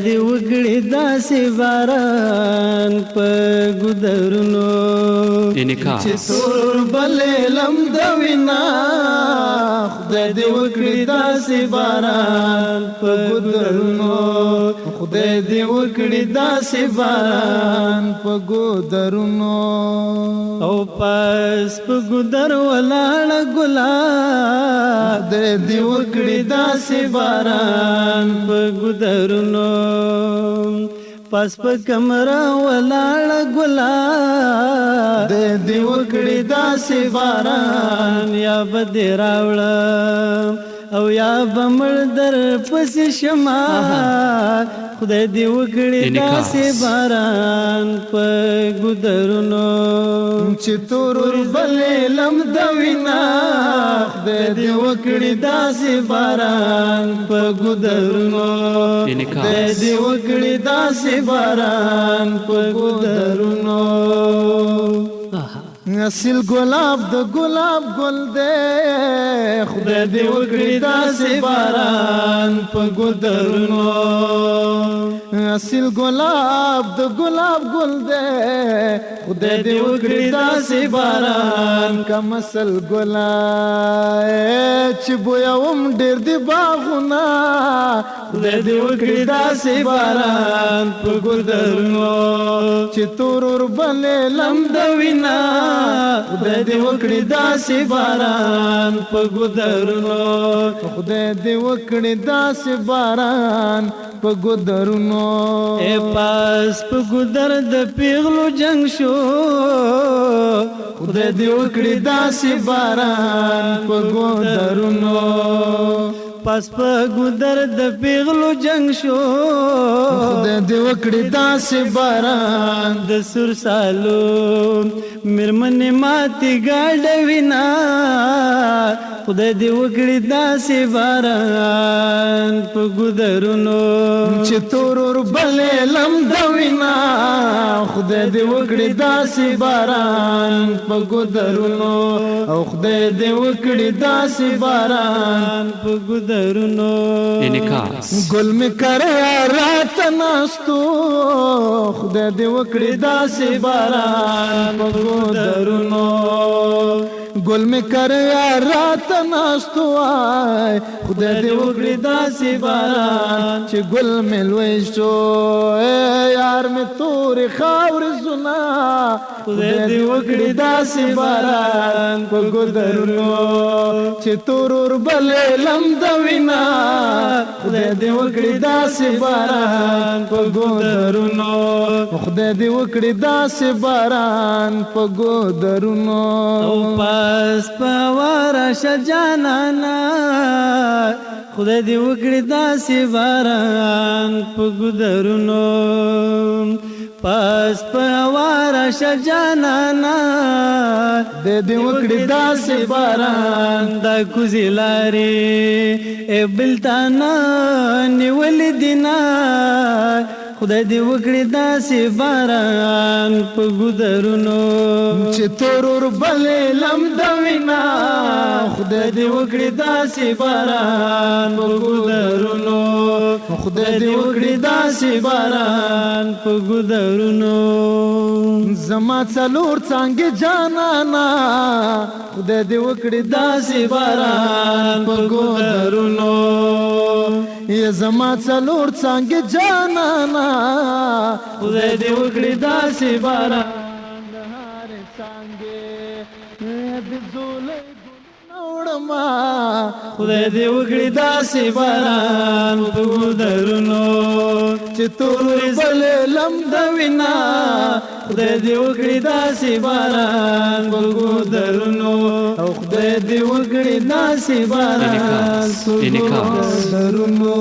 دې وکړي داسې باران په ګودرونو چې تور بلې لم د وینا خدای دې وکړي داسې باران په ګودرونو خدای دې وکړي داسې باران په ګودرونو او پس په ګودر ولاړه ګلاب خدای دې وکړي داسې باران په ګودرونو پس په کمره ولاړه ګلاب خدای دې وکړي داسې باران یا به دې راوړم او یا به مړ در پسې شمه خدای دې وکړي داسې باران په ګودرونو چې تور بلې لم د وینا خدای دې وکړي داسې باران په ګودرونو خدای دې وکړي داسې باران په ګودرونو اصل گلاب د گلاب گل دے خدای دې وکړي داسې باران په ګودرونو اصل گلاب د گلاب گل دے خدای دې وکړي داسې باران کم اصل ګلای چې بویوم ډېر دي باغونه خدای دې وکړي داسې باران په ګودرونو چې تور بلې لم د وینا خدای دې وکړي داسې باران په ګودرونو خدای دې وکړي داسې باران په ګودرونو اے پاس په ګودر د پیغلو جنگ شو خدای دې وکړي داسې باران په ګودرونو پس په ګودر د پیغلو جنگ شو خدای دې وکړي داسې باران د سر سالو میرمنې ماتې ګاډه وینا خدای دې وکړي داسې باران په ګودرونو چې تور بلې لم د وینا خدای دې وکړي داسې باران په ګودرونو او خدای دې وکړي داسې باران په ګودرونو ګل مې کرے رات ناستو خدای دې وکړي داسې باران په ګودرونو ګل مې کرے رات ناستو آی خدای دې وکړي داسې باران چې ګل مې لوی شو یار مې تورې خاورې زونه خدای دې وکړي داسې باران په ګودرونو چې تور بلې لم د وینا خدای دې وکړي داسې باران په ګودرونو خدای دې وکړي داسې باران په ګودرونو او پس په واره شه جانانا خدای دې وکړي داسې باران په ګودرونو پس په واره شه جانانا خدای دې وکړي داسې باران دا کوزې لارې بلتانه نیولې دینه خدای دې وکړي داسې باران په ګودرونو چې تور بلې لم د وینا خدای دې وکړي داسې باران په ګودرونو خدای دې وکړي داسې باران په ګودرونو زما څلور څانګې جانانا خدای دې وکړي داسې باران په ګودرونو یا زما څلور څانګې جانانا خدای دې وکړي داسې باران د هرې څانګې د زولې وړما خدای دې وکړي داسې باران په ګودرونو چې تورې بلې لم د وینا خدای دې وکړي داسې باران په ګودرونو او خدای دې وکړي داسې باران په ګودرونو